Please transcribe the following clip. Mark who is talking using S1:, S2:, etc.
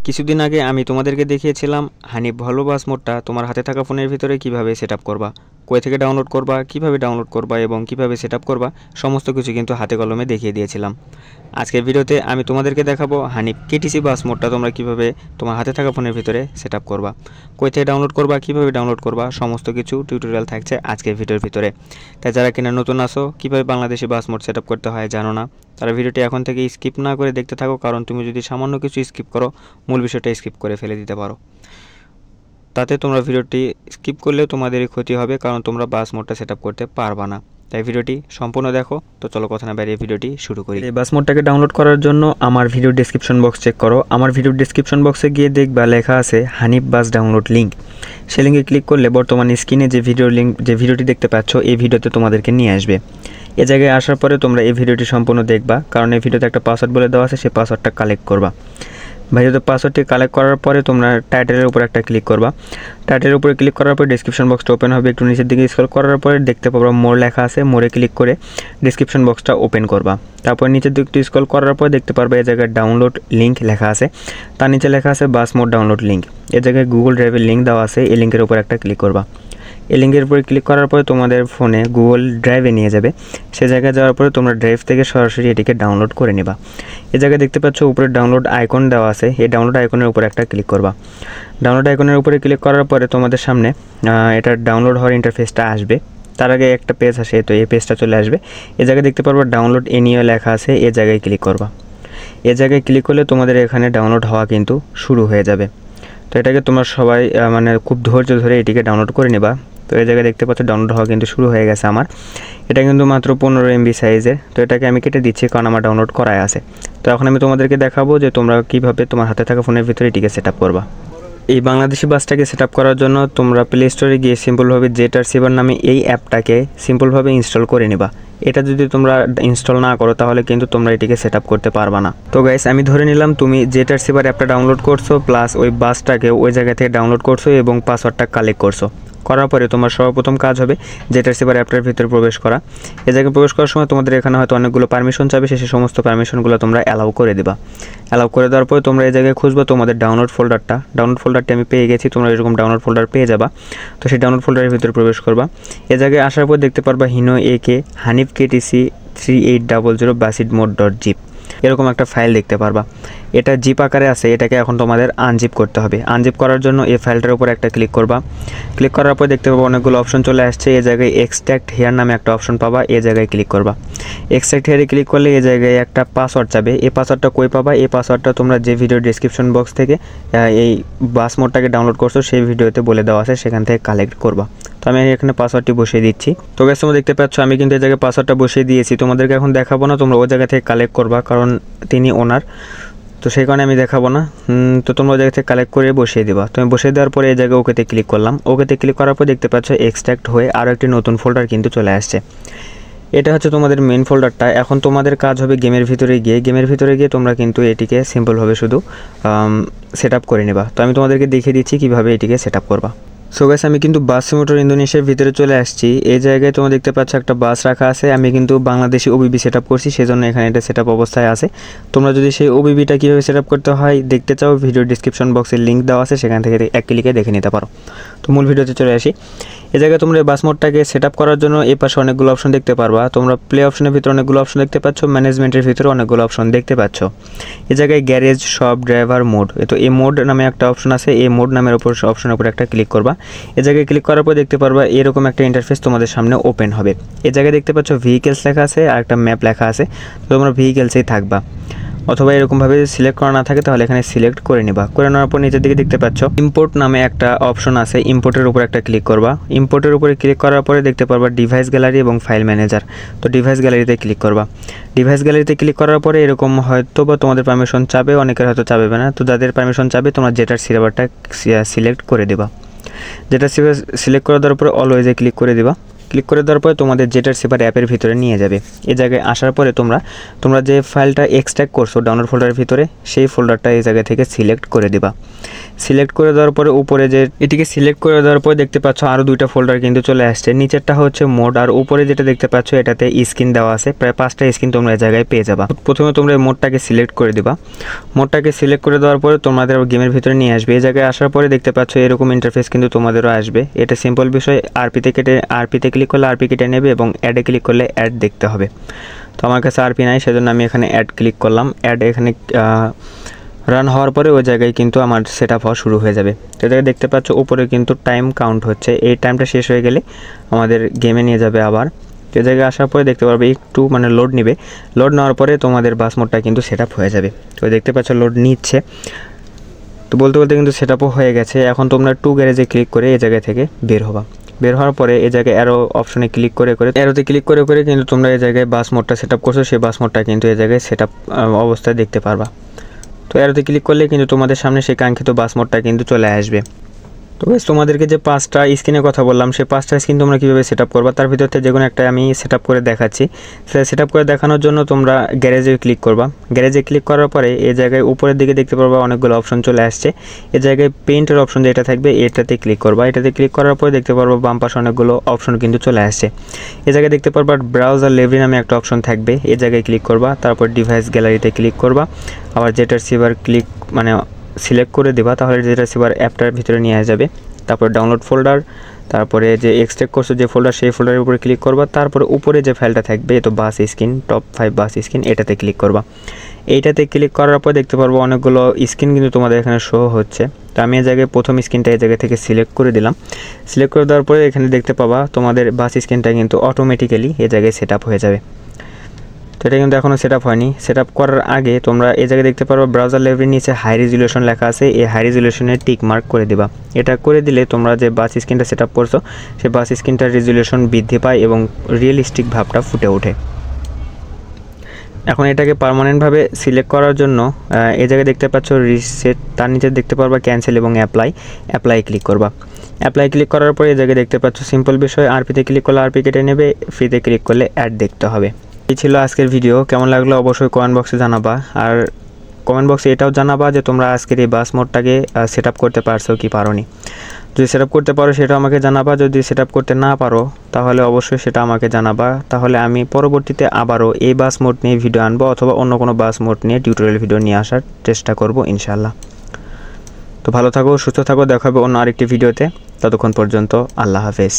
S1: কিছুদিন আগে আমি তোমাদেরকে দেখিয়েছিলাম হানিফ ভলভো বাস মোডটা তোমার হাতে থাকা ফোনের ভিতরে কিভাবে সেটআপ করবা, কই থেকে ডাউনলোড করবা, কিভাবে ডাউনলোড করবা এবং কিভাবে সেটআপ করবা সমস্ত কিছু কিন্তু হাতে কলমে দেখিয়ে দিয়েছিলাম। আজকের ভিডিওতে আমি তোমাদেরকে দেখাবো হানিফ কেটিসি বাস মোডটা তোমরা কিভাবে তোমার হাতে থাকা ফোনের ভিতরে সেটআপ করবা, কই থেকে ডাউনলোড করবা, কিভাবে ডাউনলোড করবা সমস্ত কিছু টিউটোরিয়াল থাকছে আজকের ভিডিওর ভিতরে। তাই যারা কিনা নতুন আসো, কিভাবে বাংলাদেশি বাস মোড সেটআপ করতে হয় জানো না, তারা ভিডিওটি এখন থেকে স্কিপ না করে দেখতে থাকো, কারণ তুমি যদি সামান্য কিছু স্কিপ করো মূল বিষয়টা স্কিপ করে ফেলে দিতে পারো। তাতে তোমরা ভিডিওটি স্কিপ করলেও তোমাদেরই ক্ষতি হবে, কারণ তোমরা বাস মোডটা সেটআপ করতে পারবা না। তাই ভিডিওটি সম্পূর্ণ দেখো। তো চলো কথা না বাড়িয়ে ভিডিওটি শুরু করি। এই বাস মোডটাকে ডাউনলোড করার জন্য আমার ভিডিও ডেসক্রিপশন বক্স চেক করো। আমার ভিডিও ডেসক্রিপশন বক্সে গিয়ে দেখবা লেখা আছে হানিফ বাস ডাউনলোড লিঙ্ক। সেই লিঙ্কে ক্লিক করলে বর্তমান স্ক্রিনে যে ভিডিওটি দেখতে পাচ্ছ এই ভিডিওতে তোমাদেরকে নিয়ে আসবে। এই জায়গায় আসার পরে তোমরা এই ভিডিওটি সম্পূর্ণ দেখবা, কারণ এই ভিডিওতে একটা পাসওয়ার্ড বলে দেওয়া আছে, সেই পাসওয়ার্ডটা কালেক্ট করবা। ভিডিওতে পাসওয়ার্ডটি কালেক্ট করার পরে তোমরা টাইটেলের উপর একটা ক্লিক করবা। টাইটেলের উপরে ক্লিক করার পরে ডেসক্রিপশন বক্সটা ওপেন হবে। একটু নিচের দিকে স্ক্রল করার পরে দেখতে পাবো মোর লেখা আছে, মোরে ক্লিক করে ডেসক্রিপশন বক্সটা ওপেন করবা। তারপর নিচের দিকে স্ক্রল করার পর দেখতে পারবে এই জায়গায় ডাউনলোড লিঙ্ক লেখা আছে, তার নিচে লেখা আছে বাস মোড ডাউনলোড লিঙ্ক। এই জায়গায় গুগল ড্রাইভের লিঙ্ক দেওয়া আছে, এই লিঙ্কের উপর একটা ক্লিক করবা। এই লিঙ্কের উপরে ক্লিক করার পরে তোমাদের ফোনে গুগল ড্রাইভে নিয়ে যাবে। সে জায়গায় যাওয়ার পরে তোমরা ড্রাইভ থেকে সরাসরি এটিকে ডাউনলোড করে নেবা। এই জায়গায় দেখতে পাচ্ছ উপরে ডাউনলোড আইকন দেওয়া আছে, এই ডাউনলোড আইকনের উপরে একটা ক্লিক করবা। ডাউনলোড আইকনের উপরে ক্লিক করার পরে তোমাদের সামনে এটা ডাউনলোড হওয়ার ইন্টারফেসটা আসবে। তার আগে একটা পেজ আসে, তো এই পেজটা চলে আসবে। এই জায়গায় দেখতে পারবো ডাউনলোড এনিও লেখা আছে, এই জায়গায় ক্লিক করবা। এই জায়গায় ক্লিক করলে তোমাদের এখানে ডাউনলোড হওয়া কিন্তু শুরু হয়ে যাবে। তো এটাকে তোমরা সবাই খুব ধৈর্য ধরে এটিকে ডাউনলোড করে নেবা। তো এই জায়গায় দেখতে পাচ্ছ ডাউনলোড হওয়া কিন্তু শুরু হয়ে গেছে আমার। এটা কিন্তু মাত্র 15 MB সাইজের। তো এটাকে আমি কেটে দিচ্ছি, কারণ আমার ডাউনলোড করাই আছে। তো এখন আমি তোমাদেরকে দেখাবো যে তোমরা কীভাবে তোমার হাতে থাকা ফোনের ভিতরে এটিকে সেটআপ করবা। এই বাংলাদেশি বাসটাকে সেটআপ করার জন্য তোমরা প্লে স্টোরে গিয়ে সিম্পলভাবে জেট রিসিভার নামে এই অ্যাপটাকে সিম্পলভাবে ইনস্টল করে নেবা। এটা যদি তোমরা ইনস্টল না করো তাহলে কিন্তু তোমরা এটিকে সেটআপ করতে পারবা না। তো গাইস, আমি ধরে নিলাম তুমি জেট রিসিভার অ্যাপটা ডাউনলোড করছো, প্লাস ওই বাসটাকে ওই জায়গা থেকে ডাউনলোড করছো এবং পাসওয়ার্ডটা কালেক্ট করছো। করার পরে তোমার সর্বপ্রথম কাজ হবে জেট রিসিভার অ্যাপটার ভিতরে প্রবেশ করা। এই জায়গায় প্রবেশ করার সময় তোমাদের এখানে হয়তো অনেকগুলো পারমিশন চাবে, সেই সমস্ত পারমিশনগুলো তোমরা অ্যালাউ করে দেবা। অ্যালাউ করে দেওয়ার পরে তোমরা এই জায়গায় খুঁজবো তোমাদের ডাউনলোড ফোল্ডারটি আমি পেয়ে গেছি। তোমরা এরকম ডাউনলোড ফোল্ডার পেয়ে যাবা। তো সেই ডাউনলোড ফোল্ডারের ভিতরে প্রবেশ করবা। এই জায়গায় আসার পর দেখতে পারবা হিনো একে হানিফ কেটিসি 3800 basid.mode.zip এরকম একটা ফাইল দেখতে পারবা। এটা জিপ আকারে আছে, এটাকে এখন তোমাদের আনজিপ করতে হবে। আনজিপ করার জন্য এই ফাইলটার উপর একটা ক্লিক করবা। ক্লিক করার পর দেখতে পাবো অনেকগুলো অপশন চলে আসছে। এই জায়গায় এক্সট্র্যাক্ট হেয়ার নামে একটা অপশন পাবা, এই জায়গায় ক্লিক করবা। এক্সট্র্যাক্ট হেয়ারে ক্লিক করলে এই জায়গায় একটা পাসওয়ার্ড চাবে। এই পাসওয়ার্ডটা কই পাবা? এই পাসওয়ার্ডটা তোমরা যে ভিডিও ডেসক্রিপশন বক্স থেকে এই বাস মোডটাকে ডাউনলোড করছো সেই ভিডিওতে বলে দেওয়া আছে, সেখান থেকে কালেক্ট করবা। তো আমি এখানে পাসওয়ার্ডটি বসিয়ে দিচ্ছি। তো গাইস, তোমরা দেখতে পাচ্ছ আমি কিন্তু এই জায়গায় পাসওয়ার্ডটা বসিয়ে দিয়েছি। তোমাদেরকে এখন দেখাবো না, তোমরা ওই জায়গা থেকে কালেক্ট করবা, কারণ তিনি ওনার। তো সেই কারণে আমি দেখাবো না। তো তোমরা ওই জায়গা থেকে কালেক্ট করে বসিয়ে দিবা। তো আমি বসিয়ে দেওয়ার পরে এই জায়গায় ওকেতে ক্লিক করলাম। ওকেতে ক্লিক করার পর দেখতে পাচ্ছ এক্সট্র্যাক্ট হয়ে আরও একটি নতুন ফোল্ডার কিন্তু চলে আসছে। এটা হচ্ছে তোমাদের মেন ফোল্ডারটা। এখন তোমাদের কাজ হবে গেমের ভিতরে গিয়ে তোমরা কিন্তু এটিকে সিম্পলভাবে শুধু সেটআপ করে নেবা। তো আমি তোমাদেরকে দেখিয়ে দিচ্ছি কীভাবে এটিকে সেটআপ করবা। সো গাইস, আমি কিন্তু বাস সিমুলেটর ইন্দোনেশিয়ার ভিতরে চলে আসছি। এই জায়গায় তোমরা দেখতে পাচ্ছ একটা বাস রাখা আছে। আমি কিন্তু বাংলাদেশি ওবিবি সেটআপ করছি, সেজন্য এখানে এটা সেটআপ অবস্থায় আছে। তোমরা যদি সেই ওবিবিটা কীভাবে সেটআপ করতে হয় দেখতে চাও, ভিডিও ডিসক্রিপশন বক্সে লিঙ্ক দেওয়া আছে, সেখান থেকে এক ক্লিকে দেখে নিতে পারো। তো মূল ভিডিওতে চলে আসি। এই জায়গায় তোমরা বাস মোডটাকে সেটআপ করার জন্য এই পাশে অনেকগুলো অপশন দেখতে পারবা। তোমরা প্লে অপশনের ভিতরে অনেকগুলো অপশন দেখতে পাচ্ছ, ম্যানেজমেন্টের ভিতরে অনেকগুলো অপশন দেখতে পাচ্ছ। এই জায়গায় গ্যারেজ, শপ, ড্রাইভার মোড, তো এই মোড নামে একটা অপশন আছে। এই মোড নামের অপশনের উপর একটা ক্লিক করবা। এই জায়গায় ক্লিক করার পর দেখতে পারবা এরকম একটা ইন্টারফেস তোমাদের সামনে ওপেন হবে। এই জায়গায় দেখতে পাচ্ছ ভেহিকেলস লেখা আছে আর একটা ম্যাপ লেখা আছে। তোমরা ভেহিকেলসেই থাকবা, অথবা এরকমভাবে সিলেক্ট করা না থাকে তাহলে এখানে সিলেক্ট করে নেবা। করে নেওয়ার পর নিচের দিকে দেখতে পাচ্ছ ইম্পোর্ট নামে একটা অপশন আছে। ইম্পোর্টের উপর একটা ক্লিক করবা। ইম্পোর্টের উপরে ক্লিক করার পরে দেখতে পারবা ডিভাইস গ্যালারি এবং ফাইল ম্যানেজার। তো ডিভাইস গ্যালারিতে ক্লিক করবা। ডিভাইস গ্যালারিতে ক্লিক করার পরে এরকম হয়তো বা তোমাদের পারমিশন চাবে, অনেকের হয়তো চাবে না। তো যাদের পারমিশন চাবে তোমরা জেটার সিলেক্টটা সিলেক্ট করে দেবা। যেটা সিলেক্ট করে দেওয়ার পরে অলওয়েজে ক্লিক করে দিবা। ক্লিক করে দেওয়ার পরে তোমাদের জেটার সেভার অ্যাপের ভিতরে নিয়ে যাবে। এই জায়গায় আসার পরে তোমরা যে ফাইলটা এক্সট্র্যাক্ট করছো ডাউনলোড ফোল্ডারের ভিতরে সেই ফোল্ডারটা এই জায়গা থেকে সিলেক্ট করে দিবা। সিলেক্ট করে দেওয়ার পরে উপরে যে এটিকে সিলেক্ট করে দেওয়ার পরে দেখতে পাচ্ছ আরও 2টা ফোল্ডার কিন্তু চলে আসছে। নিচেরটা হচ্ছে মোড, আর উপরে যেটা দেখতে পাচ্ছ এটাতে স্ক্রিন দেওয়া আছে, প্রায় 5টা স্ক্রিন তোমরা এই জায়গায় পেয়ে যাবা। প্রথমে তোমরা এই মোডটাকে সিলেক্ট করে দিবা। মোডটাকে সিলেক্ট করে দেওয়ার পরে তোমাদের গেমের ভিতরে নিয়ে আসবে। এই জায়গায় আসার পরে দেখতে পাচ্ছ এরকম ইন্টারফেস কিন্তু তোমাদেরও আসবে। এটা সিম্পল বিষয়, আরপিতে ক্লিক করলে আরপি কেটে নেবে এবং অ্যাডে ক্লিক করলে অ্যাড দেখতে হবে। তো আমার কাছে আরপি নাই, সেজন্য আমি এখানে অ্যাড ক্লিক করলাম। অ্যাড এখানে রান হওয়ার পরে ওই জায়গায় কিন্তু আমার সেট আপ হওয়া শুরু হয়ে যাবে। তো জায়গায় দেখতে পাচ্ছ উপরে কিন্তু টাইম কাউন্ট হচ্ছে, এই টাইমটা শেষ হয়ে গেলে আমাদের গেমে নিয়ে যাবে আবার। তো জায়গায় আসার পরে দেখতে পারবে একটু লোড নেবে, লোড নেওয়ার পরে তোমাদের বাস মোডটা কিন্তু সেট আপ হয়ে যাবে। তো দেখতে পাচ্ছ লোড নিচ্ছে। তো বলতে কিন্তু সেট আপও হয়ে গেছে। এখন তোমরা টু গ্যারেজে ক্লিক করে এই জায়গা থেকে বের হবা। বের হওয়ার পরে এই জায়গায় অ্যারো অপশনে ক্লিক করে অ্যারোতে ক্লিক করে কিন্তু তোমরা এই জায়গায় বাস মোডটা সেট আপ করছো, সেই বাস মোডটা কিন্তু এই জায়গায় সেট আপ অবস্থায় দেখতে পারবা। তো অ্যারোতে ক্লিক করলে কিন্তু তোমাদের সামনে সেই কাঙ্ক্ষিত বাস মোডটা কিন্তু চলে আসবে। তো বেশ তোমাদেরকে যে 5টা স্ক্রিনের কথা বললাম, সেই 5টা স্ক্রিন তোমরা কীভাবে সেট আপ করবা তার ভিতর থেকে যে কোনো একটা আমি সেট আপ করে দেখাচ্ছি। সেট আপ করে দেখানোর জন্য তোমরা গ্যারেজে ক্লিক করবা। গ্যারেজে ক্লিক করার পরে এই জায়গায় উপরের দিকে দেখতে পারবা অনেকগুলো অপশন চলে আসছে। এই জায়গায় পেইন্টের অপশন যেটা থাকবে এটাতে ক্লিক করবা। এটাতে ক্লিক করার পরে দেখতে পারবা বাম পাশে অনেকগুলো অপশন কিন্তু চলে আসছে। এই জায়গায় দেখতে পারবা ব্রাউজার লাইব্রেরি নামে একটা অপশন থাকবে, এই জায়গায় ক্লিক করবা। তারপর ডিভাইস গ্যালারিতে ক্লিক করবা, আবার জেটার সেভার সিলেক্ট করে দেবা, তাহলে জেটার সেভার অ্যাপটার ভিতরে নিয়ে যাবে। তারপর ডাউনলোড ফোল্ডার, তারপরে যে এক্সট্র্যাক্ট করছো যে ফোল্ডার সেই ফোল্ডারের উপরে ক্লিক করবা। তারপরে উপরে যে ফাইলটা থাকবে তো বাস স্ক্রিন টপ 5 বাস স্ক্রিন, এটাতে ক্লিক করবা। এইটাতে ক্লিক করার পর দেখতে পারবো অনেকগুলো স্ক্রিন কিন্তু তোমাদের এখানে শো হচ্ছে। তো আমি এই জায়গায় প্রথম স্ক্রিনটা এই জায়গা থেকে সিলেক্ট করে দিলাম। সিলেক্ট করে দেওয়ার পরে এখানে দেখতে পাবা তোমাদের বাস স্ক্রিনটা কিন্তু অটোমেটিক্যালি এই জায়গায় সেট আপ হয়ে যাবে। তো এটা কিন্তু এখনও সেট আপ হয়নি। সেট আপ করার আগে তোমরা এই জায়গায় দেখতে পারো ব্রাউজার লাইব্রেরির নিচে হাই রেজুলেশন লেখা আছে, এই হাই রেজুলেশনে টিক মার্ক করে দিবা। এটা করে দিলে তোমরা যে বাস স্ক্রিনটা সেট আপ করছো সেই বাস স্ক্রিনটার রেজুলেশন বৃদ্ধি পায় এবং রিয়েলিস্টিক ভাবটা ফুটে ওঠে। এখন এটাকে পার্মানেন্টভাবে সিলেক্ট করার জন্য এই জায়গায় দেখতে পাচ্ছ রিসেট, তার নিচে দেখতে পারবা ক্যান্সেল এবং অ্যাপ্লাই ক্লিক করবা। অ্যাপ্লাই ক্লিক করার পরে এই জায়গায় দেখতে পাচ্ছ সিম্পল বিষয়, আরপিতে ক্লিক করলে আরপি কেটে নেবে, ফ্রিতে ক্লিক করলে অ্যাড দেখতে হবে। এই ছিল আজকের ভিডিও। কেমন লাগলো অবশ্যই কমেন্ট বক্সে জানাবা, আর কমেন্ট বক্সে এটাও জানাবা যে তোমরা আজকের এই বাস মোডটাকে সেট আপ করতে পারছো কি পারোনি। যদি সেট আপ করতে পারো সেটা আমাকে জানাবা, যদি সেট আপ করতে না পারো তাহলে অবশ্যই সেটা আমাকে জানাবা। তাহলে আমি পরবর্তীতে আবারও এই বাস মোড নিয়ে ভিডিও আনবো অথবা অন্য কোনো বাস মোড নিয়ে টিউটোরিয়াল ভিডিও নিয়ে আসার চেষ্টা করব ইনশাআল্লাহ। তো ভালো থাকো, সুস্থ থাকো, দেখা হবে অন্য আরেকটি ভিডিওতে। ততক্ষণ পর্যন্ত আল্লাহ হাফেজ।